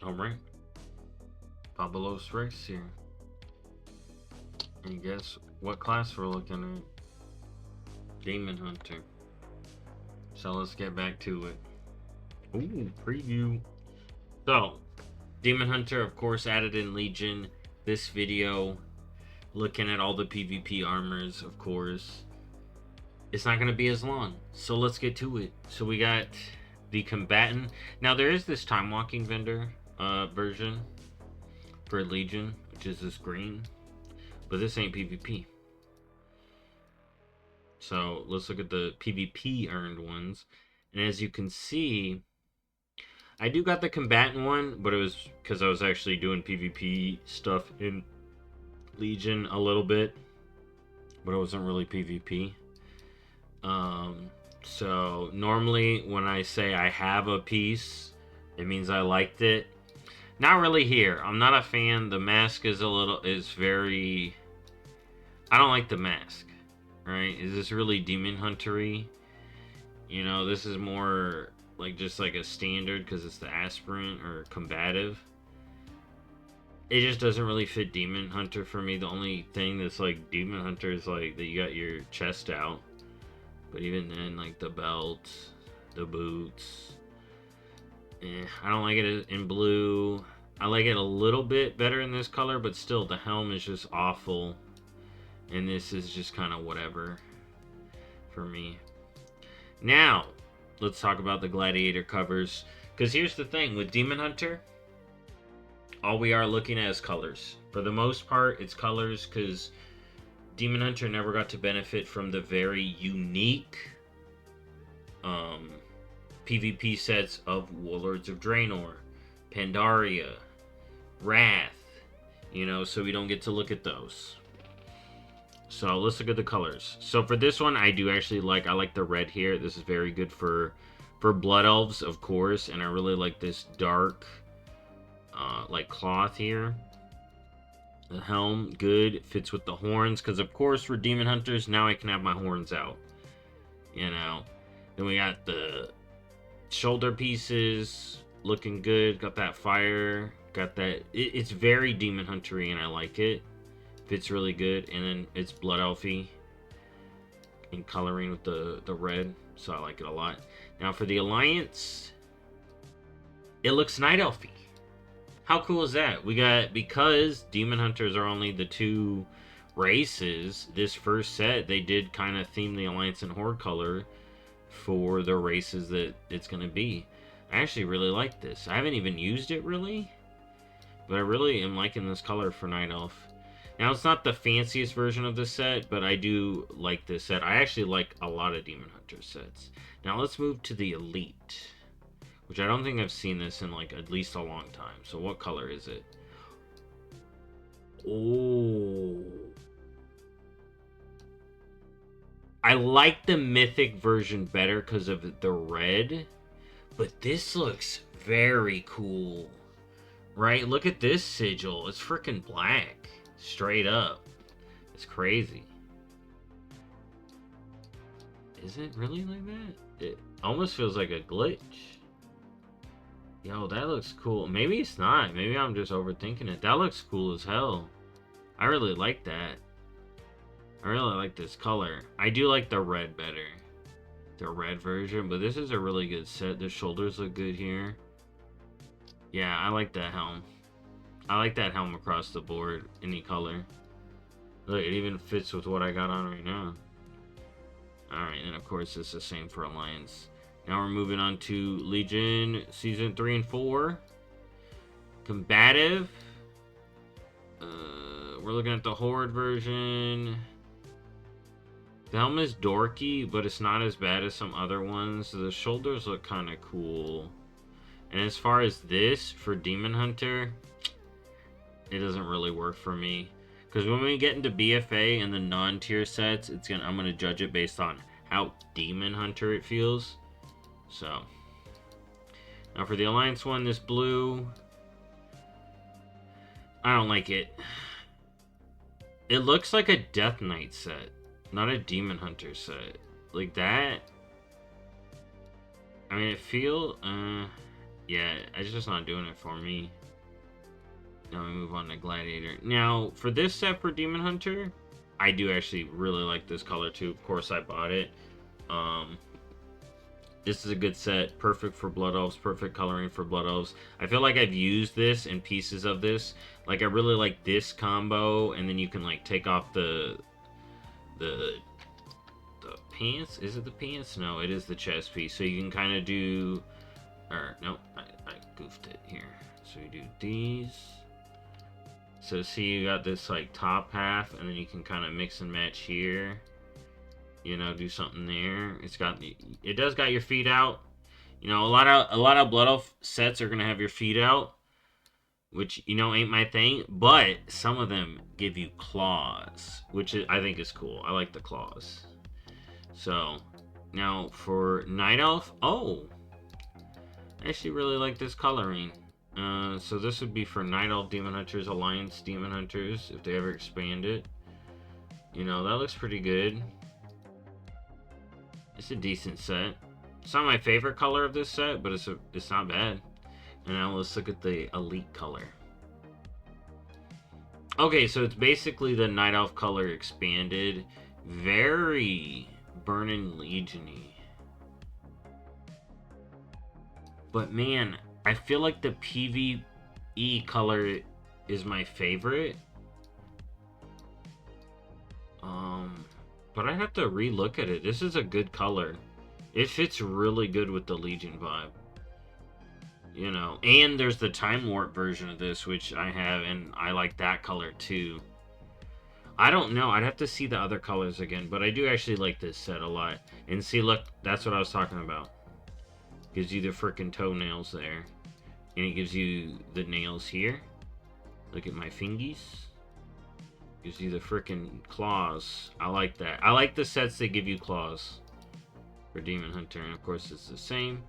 Alright, BobalosRex here. And guess what class we're looking at? Demon Hunter. So let's get back to it. Ooh, preview. So, Demon Hunter, of course, added in Legion. This video, looking at all the PvP armors, of course. It's not going to be as long, so let's get to it. So we got the Combatant. Now, there is this Time Walking vendor version for Legion, which is this green. But this ain't PvP. So let's look at the PvP earned ones. And as you can see, I do got the Combatant one, but it was because I was actually doing PvP stuff in Legion a little bit. But it wasn't really PvP. So normally when I say I have a piece, it means I liked it. Not really here. I'm not a fan. The mask is very... I don't like the mask. Right? Is this really Demon Hunter-y? You know, this is more like just like a standard because it's the aspirant or combative. It just doesn't really fit Demon Hunter for me. The only thing that's like Demon Hunter is like that you got your chest out. But even then, like the belt, the boots. I don't like it in blue. I like it a little bit better in this color, but still the helm is just awful. And this is just kind of whatever for me. Now, let's talk about the Gladiator covers. Because here's the thing, with Demon Hunter, all we are looking at is colors. For the most part, it's colors because Demon Hunter never got to benefit from the very unique PvP sets of Warlords of Draenor, Pandaria, Wrath, you know, so we don't get to look at those. So let's look at the colors. So for this one, I do actually I like the red here. This is very good for Blood Elves, of course, and I really like this dark like cloth here. The helm, good, fits with the horns, because of course for Demon Hunters, now I can have my horns out, you know. Then we got the shoulder pieces, looking good, got that fire, got that, it's very Demon Hunter-y, and I like it. Fits really good, and then it's Blood Elfy in coloring with the red, so I like it a lot. Now for the Alliance, it looks Night Elfy. How cool is that? We got, because Demon Hunters are only the two races, this first set, they did kind of theme the Alliance in Horde color for the races that it's going to be. I actually really like this. I haven't even used it really, but I really am liking this color for Night Elf. Now, it's not the fanciest version of the set, but I do like this set. I actually like a lot of Demon Hunter sets. Now, let's move to the Elite, which I don't think I've seen this in, like, at least a long time. So, what color is it? Oh. I like the Mythic version better because of the red, but this looks very cool. Right? Look at this sigil. It's freaking black. Straight up. It's crazy. Is it really like that? It almost feels like a glitch. Yo, that looks cool. Maybe it's not. Maybe I'm just overthinking it. That looks cool as hell. I really like that. I really like this color. I do like the red better. The red version. But this is a really good set. The shoulders look good here. Yeah, I like that helm. I like that helm across the board, any color. Look, it even fits with what I got on right now. Alright, and of course it's the same for Alliance. Now we're moving on to Legion Season 3 and 4. Combative. We're looking at the Horde version. The helm is dorky, but it's not as bad as some other ones. The shoulders look kind of cool. And as far as this, for Demon Hunter, it doesn't really work for me. Because when we get into BFA and the non-tier sets, I'm gonna judge it based on how Demon Hunter it feels. So. Now for the Alliance one, this blue. I don't like it. It looks like a Death Knight set, not a Demon Hunter set. Like that. I mean, Yeah, it's just not doing it for me. Now we move on to Gladiator. Now, for this set for Demon Hunter, I do actually really like this color too. Of course, I bought it. Um, this is a good set. Perfect for Blood Elves. Perfect coloring for Blood Elves. I feel like I've used this and pieces of this. Like, I really like this combo, and then you can, like, take off the pants. Is it the pants? No, it is the chest piece. So you can kind of do... Or, no, I goofed it here. So you do these. So see, you got this like top half, and then you can kind of mix and match here. You know, do something there. It does got your feet out. You know, a lot of Blood Elf sets are gonna have your feet out, which ain't my thing. But some of them give you claws, which I think is cool. I like the claws. So now for Night Elf, I actually really like this coloring. So this would be for Night Elf Demon Hunters, Alliance Demon Hunters, if they ever expand it. You know, that looks pretty good. It's a decent set. It's not my favorite color of this set, but it's not bad. And now let's look at the Elite color. Okay, so it's basically the Night Elf color expanded. Very Burning Legion-y. But man, I feel like the PvE color is my favorite. But I have to re-look at it. This is a good color. It fits really good with the Legion vibe. You know, and there's the Time Warp version of this, which I have, and I like that color too. I don't know. I'd have to see the other colors again, but I do actually like this set a lot. And see, look, that's what I was talking about. Gives you the frickin' toenails there. And it gives you the nails here. Look at my fingies. Gives you the frickin' claws. I like that. I like the sets that give you claws for Demon Hunter. And of course it's the same.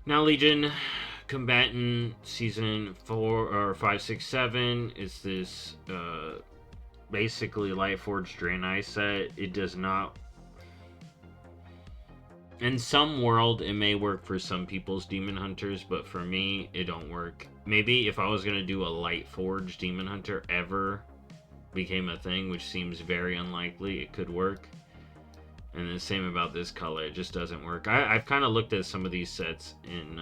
Now Legion Combatant Season 4 or 5, 6, 7 is this basically Lightforged Draenei set. It does not... In some world, it may work for some people's Demon Hunters, but for me, it don't work. Maybe if I was going to do a Lightforged Demon Hunter ever became a thing, which seems very unlikely, it could work. And the same about this color, it just doesn't work. I've kind of looked at some of these sets in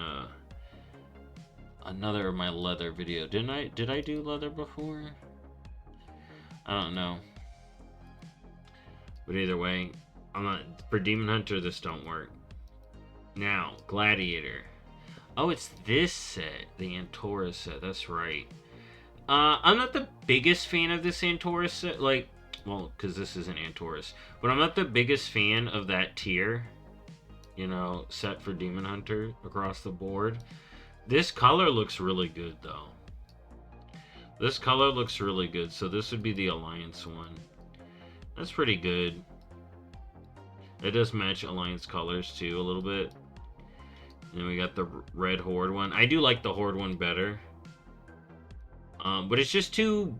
another of my leather video. Did I do leather before? I don't know. But either way, for Demon Hunter, this don't work. Now, Gladiator. Oh, it's this set, the Antora set. That's right. I'm not the biggest fan of this Antora set. Like, well, because this isn't Antorus. But I'm not the biggest fan of that tier, set for Demon Hunter across the board. This color looks really good, though. This color looks really good. So this would be the Alliance one. That's pretty good. It does match Alliance colors too a little bit. And then we got the Red Horde one. I do like the Horde one better. But it's just too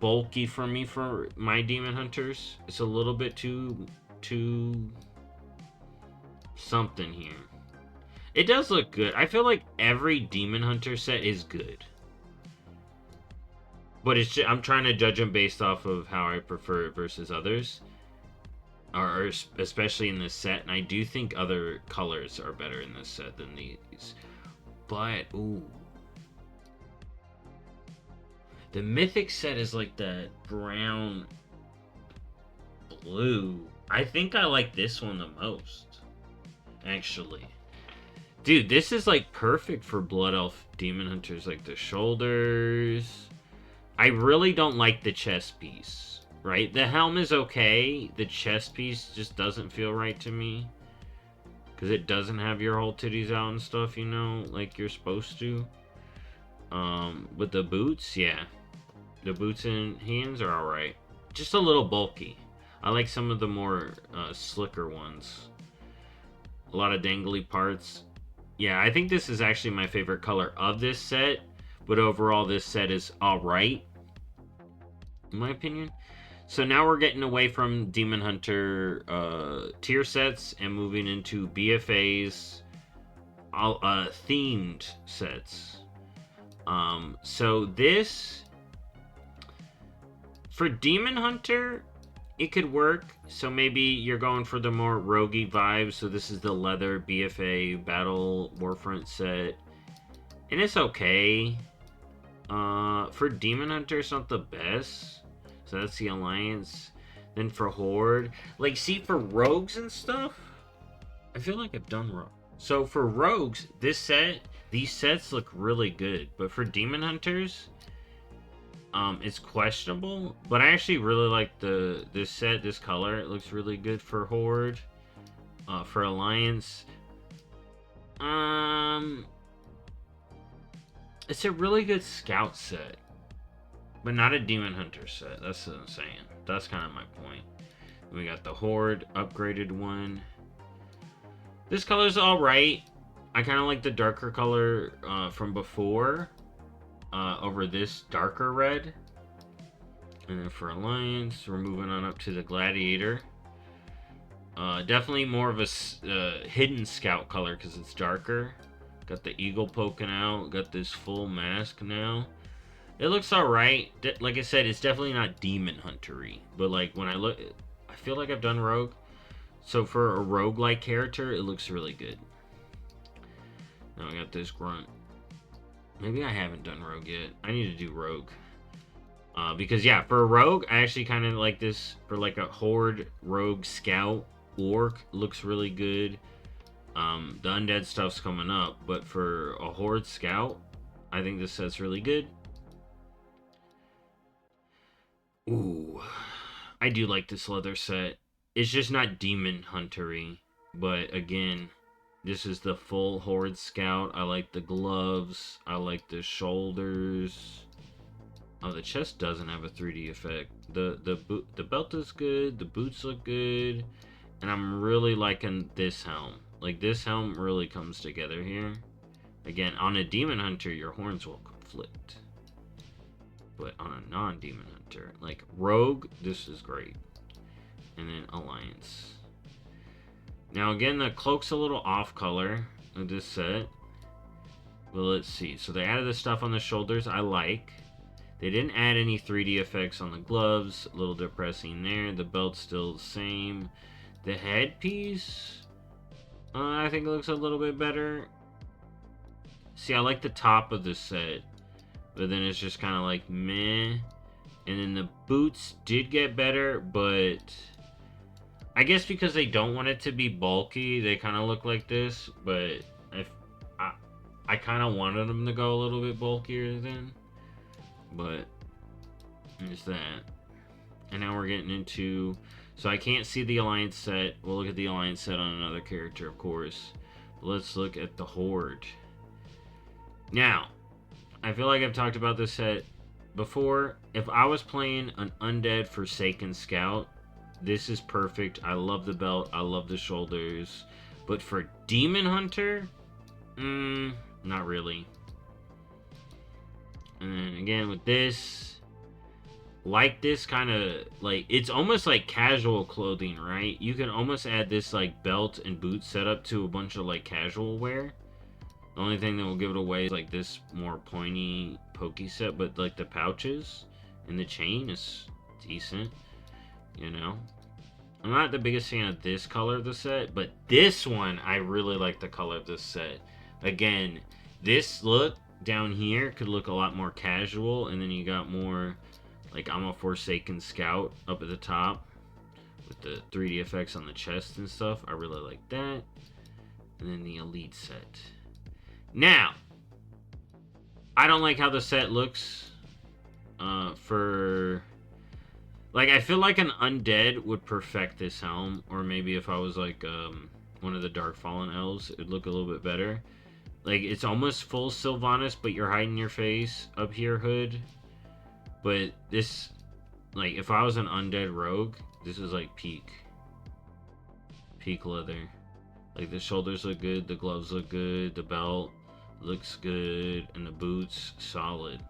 bulky for me for my Demon Hunters. It's a little bit too something here. It does look good. I feel like every Demon Hunter set is good. But I'm trying to judge them based off of how I prefer it versus others. Or especially in this set, and I do think other colors are better in this set than these. But, ooh. The Mythic set is like the brown blue. I think I like this one the most, actually. Dude, this is like perfect for Blood Elf Demon Hunters, like the shoulders. I really don't like the chest piece. Right? The helm is okay. The chest piece just doesn't feel right to me. Because it doesn't have your whole titties out and stuff, like you're supposed to. But the boots, yeah. The boots and hands are alright. Just a little bulky. I like some of the more slicker ones. A lot of dangly parts. Yeah, I think this is actually my favorite color of this set. But overall, this set is alright. In my opinion. So now we're getting away from Demon Hunter tier sets and moving into BFAs. themed sets. So this for Demon Hunter, it could work. So maybe you're going for the more roguey vibes. So this is the leather BFA Battle Warfront set, and it's okay. For Demon Hunter, it's not the best. So that's the Alliance. Then for Horde, like, see, for rogues and stuff, I feel like I've done rogue. So for rogues, these sets look really good. But for Demon Hunters, it's questionable. But I actually really like this set, this color. It looks really good for Horde. For Alliance, it's a really good scout set, but not a Demon Hunter set. That's what I'm saying. That's kind of my point. We got the Horde upgraded one. This color's alright. I kind of like the darker color from before over this darker red. And then for Alliance, we're moving on up to the Gladiator. Definitely more of a hidden scout color because it's darker. Got the eagle poking out. Got this full mask now. It looks alright. Like I said, it's definitely not Demon Hunter-y. But like when I look, I feel like I've done rogue. So for a rogue-like character, it looks really good. Now I got this grunt. Maybe I haven't done rogue yet. I need to do rogue. Because yeah, for a rogue, I actually kind of like this for like a horde rogue scout orc. Looks really good. The undead stuff's coming up, but for a horde scout, I think this set's really good. Ooh, I do like this leather set. It's just not Demon Hunter-y, but again, this is the full horde scout. I like the gloves. I like the shoulders. Oh, the chest doesn't have a 3D effect. The belt is good. The boots look good, and I'm really liking this helm. Like, this helm really comes together here. Again, on a Demon Hunter, your horns will conflict. But on a non-Demon Hunter, like Rogue, this is great. And then Alliance. Now, again, the cloak's a little off color of this set. Well, let's see. So they added the stuff on the shoulders I like. They didn't add any 3D effects on the gloves. A little depressing there. The belt's still the same. The headpiece, I think it looks a little bit better. See, I like the top of the set, but then it's just kind of like meh. And then the boots did get better, but I guess because they don't want it to be bulky, they kind of look like this. But if I kind of wanted them to go a little bit bulkier then, but there's that. And now we're getting into, so I can't see the Alliance set. We'll look at the Alliance set on another character, of course. But let's look at the Horde. Now, I feel like I've talked about this set before. If I was playing an Undead Forsaken Scout, this is perfect. I love the belt. I love the shoulders. But for Demon Hunter, not really. And then again with this, like this kind of, like, it's almost like casual clothing, right? You can almost add this like belt and boot setup to a bunch of like casual wear. The only thing that will give it away is like this more pointy pokey set, but like the pouches and the chain is decent, you know. I'm not the biggest fan of this color of the set, but this one, I really like the color of this set. Again, this look down here could look a lot more casual, and then you got more like I'm a Forsaken Scout up at the top with the 3D effects on the chest and stuff. I really like that. And then the Elite set. Now, I don't like how the set looks for, like, I feel like an Undead would perfect this helm, or maybe if I was like one of the Dark Fallen elves, it would look a little bit better. Like, it's almost full Sylvanas, but you're hiding your face up here hood. But this, like, if I was an Undead Rogue, this is like peak leather. Like, the shoulders look good, the gloves look good, the belt looks good, and the boots solid.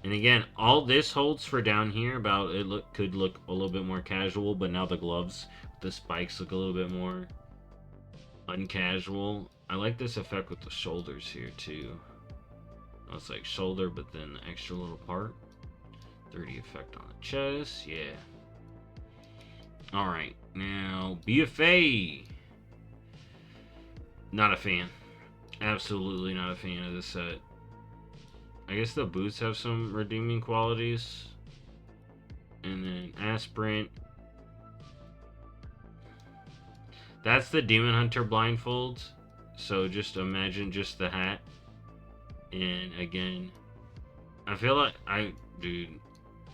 And again, all this holds for down here about it could look a little bit more casual, but now the gloves, the spikes look a little bit more uncasual. I like this effect with the shoulders here too. It's like shoulder, but then the extra little part. 30 effect on the chest, yeah. Alright, now BFA. Not a fan. Absolutely not a fan of this set. I guess the boots have some redeeming qualities. And then Aspirant. That's the Demon Hunter blindfolds. So just imagine just the hat. And again, I feel like dude,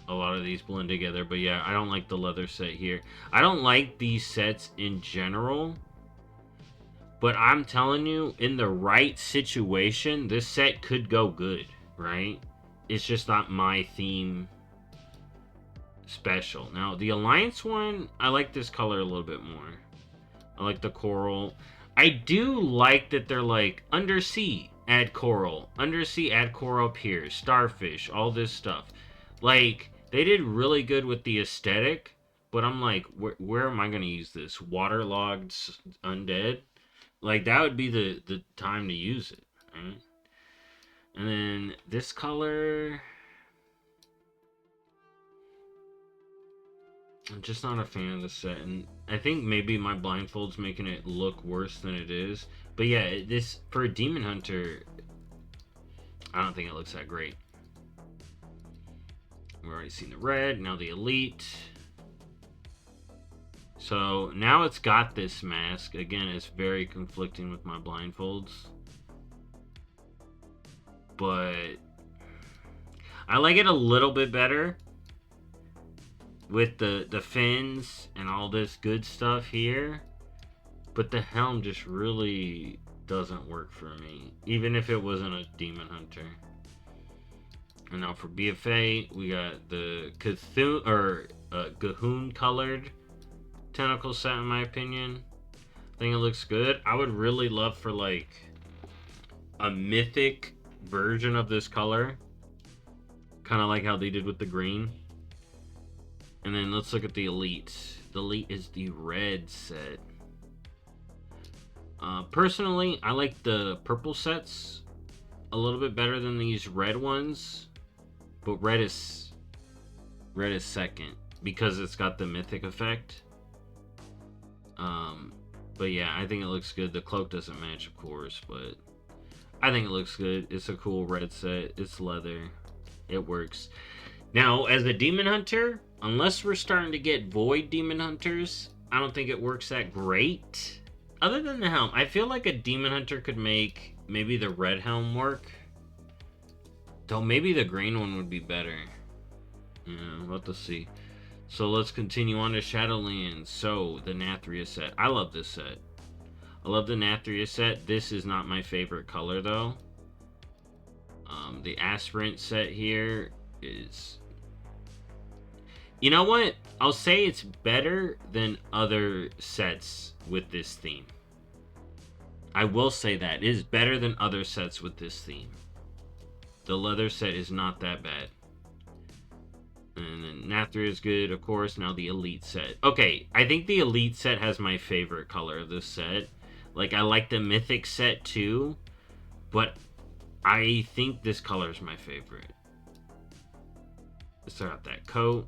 a lot of these blend together. But yeah, I don't like the leather set here. I don't like these sets in general. But I'm telling you, in the right situation, this set could go good, right? It's just not my theme special. Now, the Alliance one, I like this color a little bit more. I like the coral. I do like that they're like, undersea, add coral. Undersea, add coral up here. Starfish, all this stuff. Like, they did really good with the aesthetic. But I'm like, where am I going to use this? Waterlogged undead? Like, that would be the time to use it, right? And then this color, I'm just not a fan of the set. And I think maybe my blindfold's making it look worse than it is. But yeah, this, for a Demon Hunter, I don't think it looks that great. We've already seen the red, now the Elite. So now it's got this mask. Again, it's very conflicting with my blindfolds. But I like it a little bit better with the fins and all this good stuff here. But the helm just really doesn't work for me, even if it wasn't a Demon Hunter. And now for BFA, we got the Cthulhu, or Gahoon colored tentacle set, in my opinion. I think it looks good. I would really love for like a mythic version of this color, kind of like how they did with the green. And then let's look at the Elite. The Elite is the red set. Personally, I like the purple sets a little bit better than these red ones, but red is second because it's got the mythic effect. But yeah, I think it looks good. The cloak doesn't match, of course, but I think it looks good. It's a cool red set. It's leather. It works. Now, as a Demon Hunter, unless we're starting to get Void Demon Hunters, I don't think it works that great. Other than the helm, I feel like a Demon Hunter could make maybe the red helm work. Though maybe the green one would be better. Yeah, we'll have to see. So let's continue on to Shadowlands. So, the Nathria set. I love this set. I love the Nathria set. This is not my favorite color, though. The Aspirant set here is... You know what? I'll say it's better than other sets with this theme. I will say that. It is better than other sets with this theme. The leather set is not that bad. And then Nathria is good, of course. Now the Elite set. Okay, I think the Elite set has my favorite color of this set. Like, I like the Mythic set too, but I think this color is my favorite. It's got that coat.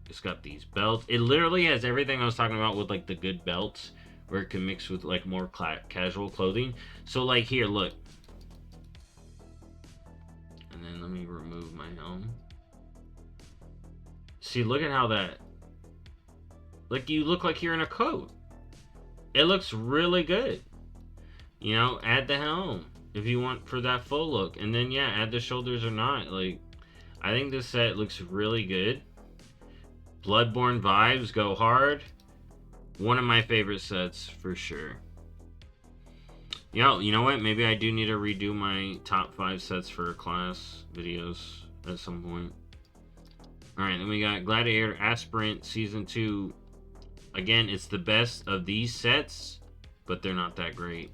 It's got these belts. It literally has everything I was talking about with, like, the good belts, where it can mix with, like, more casual clothing. So, like, here, look. And then let me remove my helm. See, look at how that... Like, you look like you're in a coat. It looks really good. You know, add the helm if you want for that full look. And then, yeah, add the shoulders or not. Like, I think this set looks really good. Bloodborne vibes go hard. One of my favorite sets for sure. Yo, you know what? Maybe I do need to redo my top 5 sets for class videos at some point. Alright, then we got Gladiator Aspirant Season 2. Again, it's the best of these sets, but they're not that great.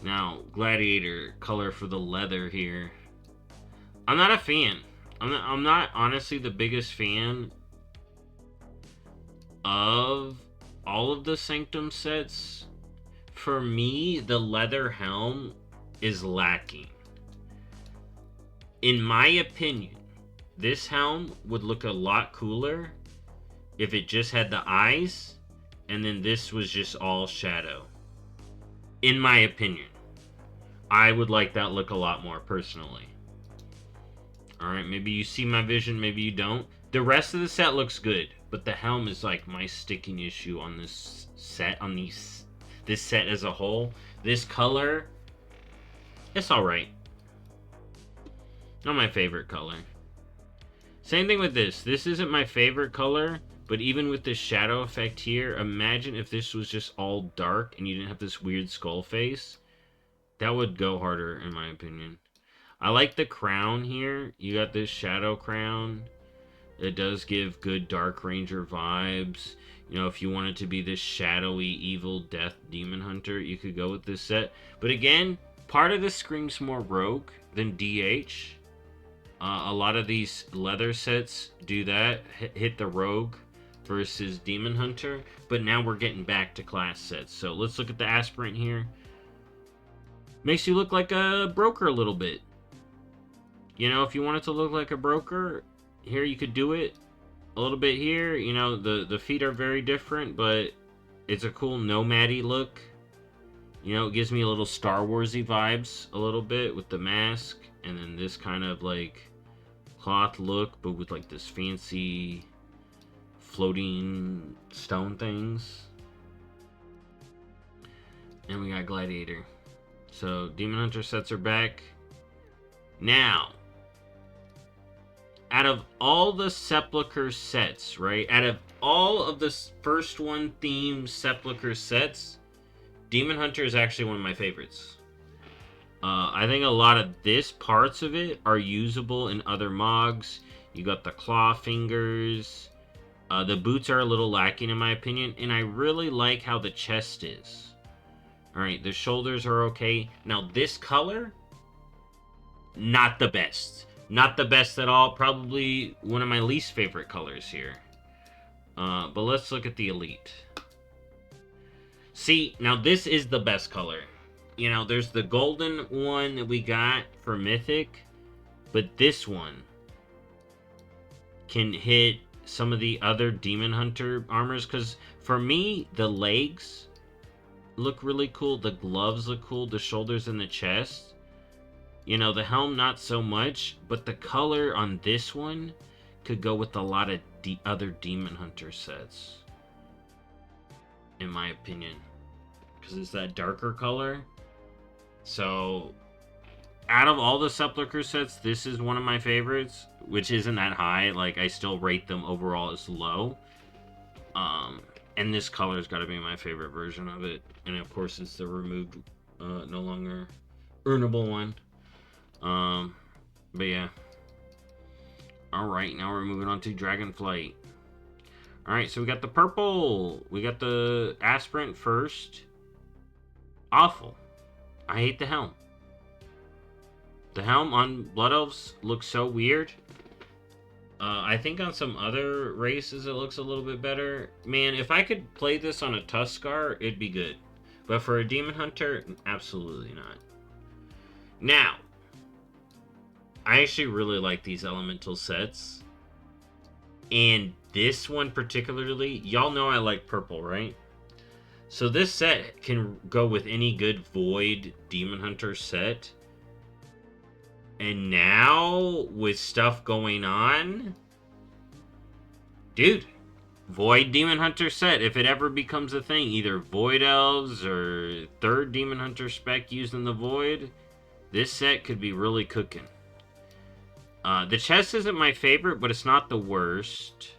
Now, Gladiator color for the leather here. I'm not a fan. I'm not honestly the biggest fan of all of the Sanctum sets for me, the leather helm is lacking. In my opinion, this helm would look a lot cooler if it just had the eyes and then this was just all shadow. In my opinion, I would like that look a lot more personally. Alright, maybe you see my vision, maybe you don't. The rest of the set looks good, but the helm is like my sticking issue on this set, on this set as a whole. This color, it's alright. Not my favorite color. Same thing with this. This isn't my favorite color, but even with this shadow effect here, imagine if this was just all dark and you didn't have this weird skull face. That would go harder, in my opinion. I like the crown here. You got this shadow crown. It does give good Dark Ranger vibes. You know, if you wanted to be this shadowy, evil, death demon hunter, you could go with this set. But again, part of this screams more rogue than DH. A lot of these leather sets do that. Hit the rogue versus demon hunter. But now we're getting back to class sets. So let's look at the aspirant here. Makes you look like a broker a little bit. You know, if you wanted to look like a broker, here you could do it. A little bit here. You know, the feet are very different, but it's a cool nomad-y look. You know, it gives me a little Star Wars-y vibes a little bit with the mask. And then this kind of like cloth look, but with like this fancy floating stone things. And we got Gladiator. So, Demon Hunter sets are back. Now, out of all the Sepulcher sets, right? Out of all of the first one themed Sepulcher sets, Demon Hunter is actually one of my favorites. I think a lot of this parts of it are usable in other mogs. You got the claw fingers. The boots are a little lacking in my opinion. And I really like how the chest is. Alright, the shoulders are okay. Now this color, not the best. Not the best at all. Probably one of my least favorite colors here. But let's look at the Elite. See, now this is the best color. You know, there's the golden one that we got for Mythic. But this one can hit some of the other Demon Hunter armors. Because for me, the legs look really cool. The gloves look cool. The shoulders and the chest. You know, the helm not so much. But the color on this one could go with a lot of other Demon Hunter sets. In my opinion. Because it's that darker color. So, out of all the Sepulcher sets, this is one of my favorites, which isn't that high. Like, I still rate them overall as low. And this color's got to be my favorite version of it. And of course, it's the removed, no longer earnable one. But yeah. Alright, now we're moving on to Dragonflight. Alright, so we got the purple. We got the aspirant first. Awful. I hate the helm. The helm on Blood Elves looks so weird. I think on some other races it looks a little bit better. Man, if I could play this on a Tuskar, it'd be good. But for a Demon Hunter, absolutely not. Now, I actually really like these elemental sets. And this one particularly, y'all know I like purple, right? So this set can go with any good Void Demon Hunter set. And now, with stuff going on, dude, Void Demon Hunter set, if it ever becomes a thing, either Void Elves or third Demon Hunter spec using the Void, this set could be really cooking. The chest isn't my favorite, but it's not the worst.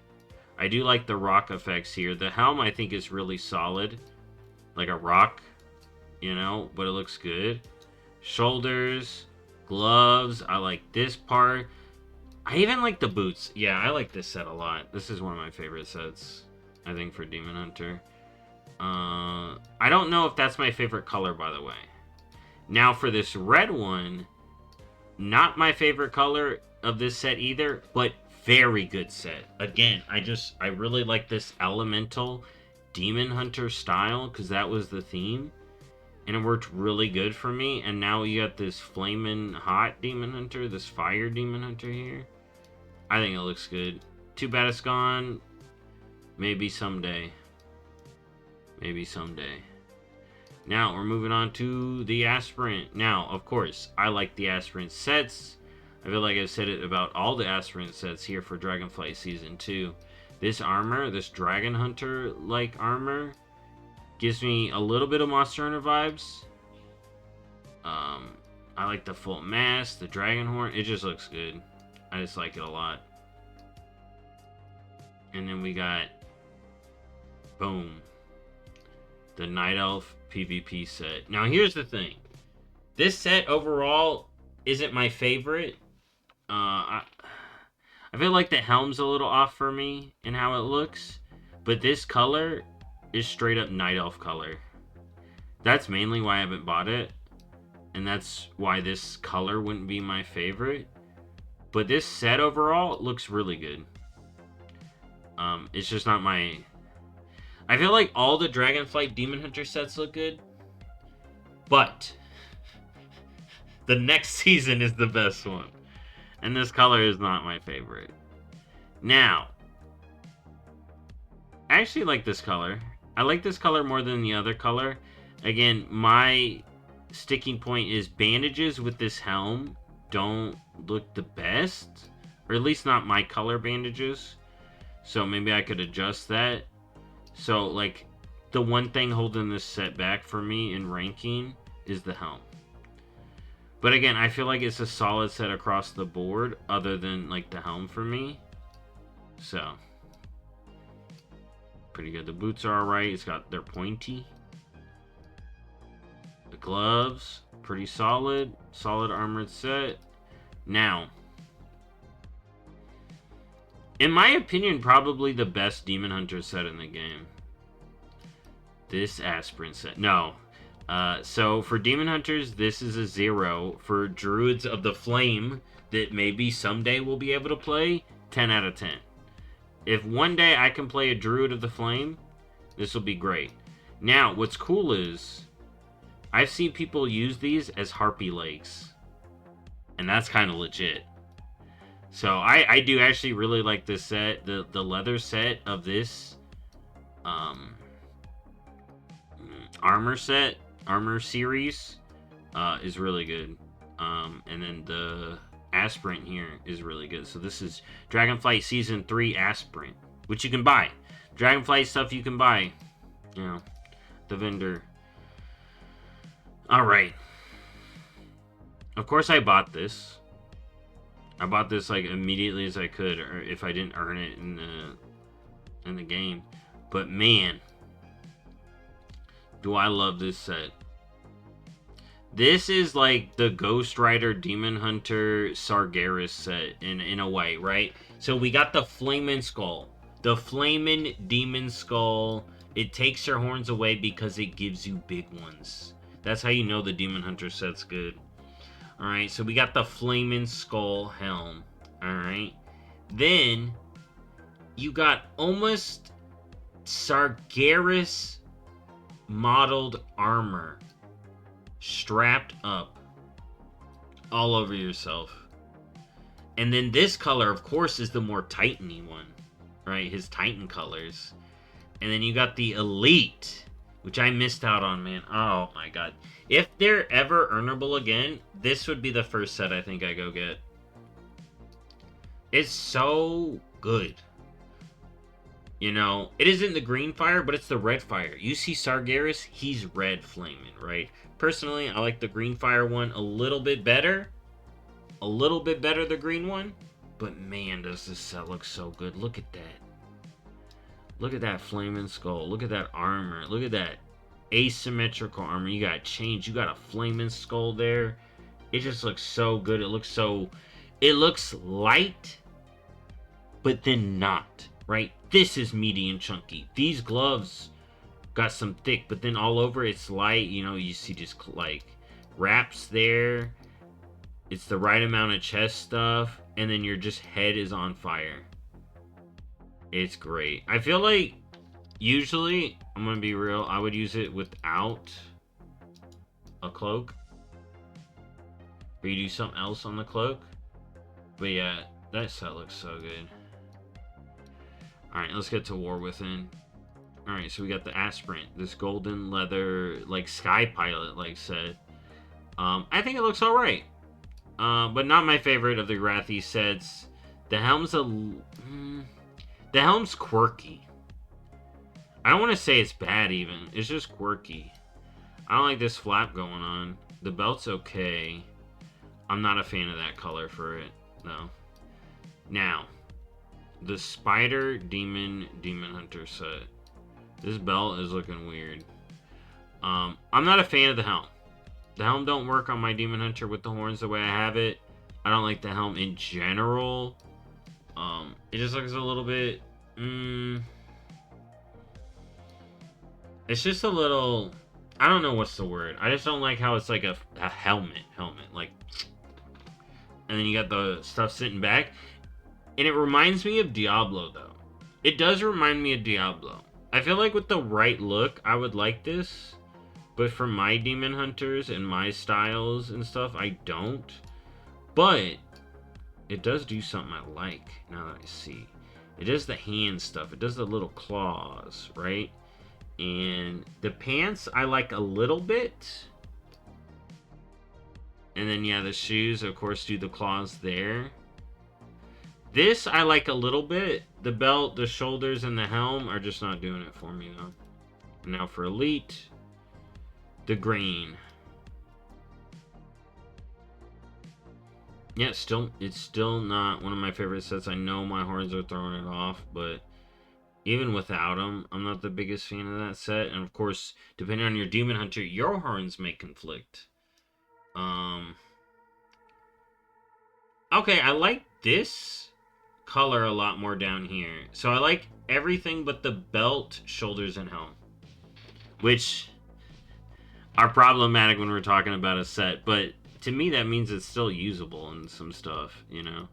I do like the rock effects here. The helm, I think, is really solid. Like a rock, you know, but it looks good. Shoulders, gloves, I like this part. I even like the boots. Yeah, I like this set a lot. This is one of my favorite sets, I think, for Demon Hunter. I don't know if that's my favorite color, by the way. Now, for this red one, not my favorite color of this set either, but very good set. Again, I really like this elemental Demon Hunter style, because that was the theme. and it worked really good for me. And now you got this flaming hot demon hunter, this fire demon hunter here. I think it looks good. Too bad it's gone. Maybe someday. Maybe someday. Now we're moving on to the aspirant. Now, of course, I like the aspirant sets. I feel like I've said it about all the aspirant sets here for Dragonflight Season 2. This armor, this Dragon Hunter-like armor, gives me a little bit of Monster Hunter vibes. I like the full mask, the dragon horn. It just looks good. I just like it a lot. And then we got, boom, the Night Elf PvP set. Now here's the thing. This set overall isn't my favorite. I feel like the helm's a little off for me in how it looks. But this color is straight up Night Elf color. That's mainly why I haven't bought it. And that's why this color wouldn't be my favorite. But this set overall looks really good. It's just not my... I feel like all the Dragonflight Demon Hunter sets look good. But the next season is the best one. And this color is not my favorite. Now, I actually like this color. I like this color more than the other color. Again, my sticking point is bandages with this helm don't look the best. Or at least not my color bandages. So maybe I could adjust that. So, like, the one thing holding this set back for me in ranking is the helm. But again, I feel like it's a solid set across the board, other than, like, the helm for me. So, pretty good. The boots are alright. They're pointy. The gloves, pretty solid. Solid armored set. Now, in my opinion, probably the best Demon Hunter set in the game. This aspirant set. No. So, for Demon Hunters, this is a 0. For Druids of the Flame, that maybe someday we'll be able to play, 10 out of 10. If one day I can play a Druid of the Flame, this will be great. Now, what's cool is, I've seen people use these as Harpy legs. And that's kind of legit. So, I do actually really like this set. The leather set of this armor series is really good. And then the aspirant here is really good. So this is Dragonflight Season 3 aspirant, which you can buy. Dragonflight stuff you can buy. You know, the vendor. Alright. Of course I bought this. I bought this like immediately as I could, or if I didn't earn it in the game. But man, do I love this set. This is like the Ghost Rider Demon Hunter Sargeras set in a way, right? So we got the Flamin' Skull. The Flamin' Demon Skull. It takes your horns away because it gives you big ones. That's how you know the Demon Hunter set's good. Alright, so we got the Flamin' Skull helm. Alright. Then, you got almost Sargeras modeled armor strapped up all over yourself. And then this color, of course, is the more Titan-y one. Right? His Titan colors. And then you got the Elite, which I missed out on, man. Oh my god. If they're ever earnable again, this would be the first set I think I go get. It's so good. You know, it isn't the green fire, but it's the red fire. You see Sargeras, he's red flaming, right? Personally, I like the green fire one a little bit better. A little bit better, the green one. But man, does this set look so good. Look at that. Look at that flaming skull. Look at that armor. Look at that asymmetrical armor. You got chains. You got a flaming skull there. It just looks so good. It looks light, but then not, right? This is meaty and chunky. These gloves got some thick, but then all over it's light. You know, you see just like wraps there. It's the right amount of chest stuff, and then your just head is on fire. It's great. I feel like usually, I'm gonna be real, I would use it without a cloak. Or you do something else on the cloak. But yeah, that set looks so good. Alright, let's get to War Within. Alright, so we got the Aspirant. This golden leather, like, sky pilot, like set. I think it looks alright. But not my favorite of the Wrathy sets. The helm's the helm's quirky. I don't want to say it's bad even. It's just quirky. I don't like this flap going on. The belt's okay. I'm not a fan of that color for it, though. Now, the Spider Demon Hunter set. This belt is looking weird. I'm not a fan of the helm. The helm don't work on my Demon Hunter with the horns the way I have it. I don't like the helm in general. It just looks a little bit... It's just a little... I don't know what's the word. I just don't like how it's like a helmet. Like... And then you got the stuff sitting back. And it reminds me of Diablo, though. It does remind me of Diablo. I feel like with the right look, I would like this. But for my Demon Hunters and my styles and stuff, I don't. But it does do something I like, now that I see. It does the hand stuff. It does the little claws, right? And the pants, I like a little bit. And then, yeah, the shoes, of course, do the claws there. This, I like a little bit. The belt, the shoulders, and the helm are just not doing it for me, though. Now for Elite, the green. Yeah, it's still not one of my favorite sets. I know my horns are throwing it off, but even without them, I'm not the biggest fan of that set. And of course, depending on your Demon Hunter, your horns may conflict. Okay, I like this color a lot more down here. So I like everything but the belt, shoulders, and helm, which are problematic when we're talking about a set, but to me that means it's still usable in some stuff, you know.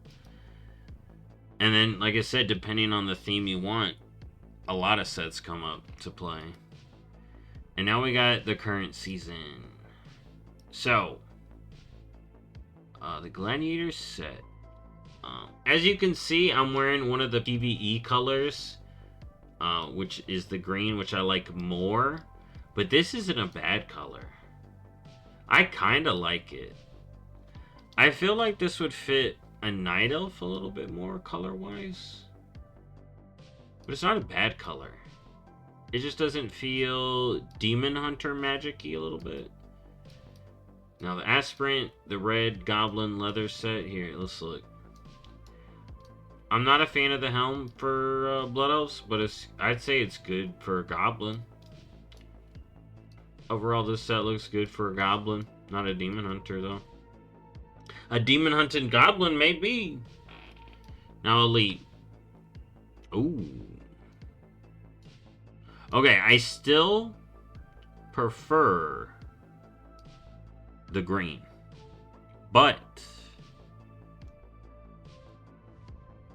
And then, like I said, depending on the theme you want, a lot of sets come up to play. And now we got the current season. So the Gladiator set. As you can see, I'm wearing one of the PvE colors, which is the green, which I like more. But this isn't a bad color. I kind of like it. I feel like this would fit a Night Elf a little bit more color-wise. But it's not a bad color. It just doesn't feel Demon Hunter magic-y a little bit. Now the Aspirant, the red goblin leather set. Here, let's look. I'm not a fan of the helm for Blood Elves, but I'd say it's good for a goblin. Overall, this set looks good for a goblin. Not a Demon Hunter, though. A Demon Hunting goblin, maybe. Now, Elite. Ooh. Okay, I still prefer the green. But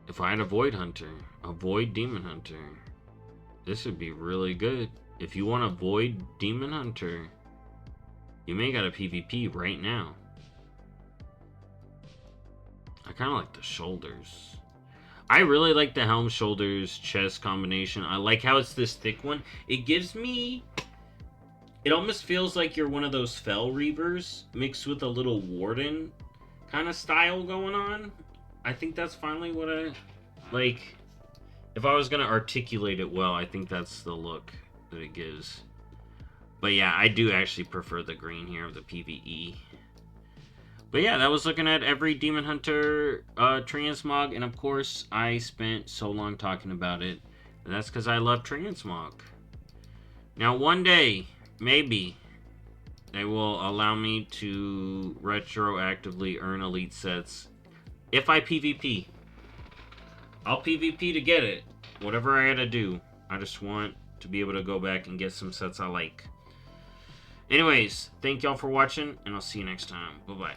if I had a Void Hunter, a Void Demon Hunter, this would be really good. If you want a Void Demon Hunter, you may got a PvP right now. I kind of like the shoulders. I really like the helm, shoulders, chest combination. I like how it's this thick one. It gives me... It almost feels like you're one of those Fel Reavers mixed with a little Warden kind of style going on. I think that's finally what I... Like, if I was going to articulate it well, I think that's the look that it gives. But yeah, I do actually prefer the green here of the PvE. But yeah, that was looking at every Demon Hunter transmog, and of course, I spent so long talking about it. And that's because I love transmog. Now, one day, maybe, they will allow me to retroactively earn Elite sets. If I PvP. I'll PvP to get it. Whatever I gotta do. I just want to be able to go back and get some sets I like. Anyways, thank y'all for watching, and I'll see you next time. Bye-bye.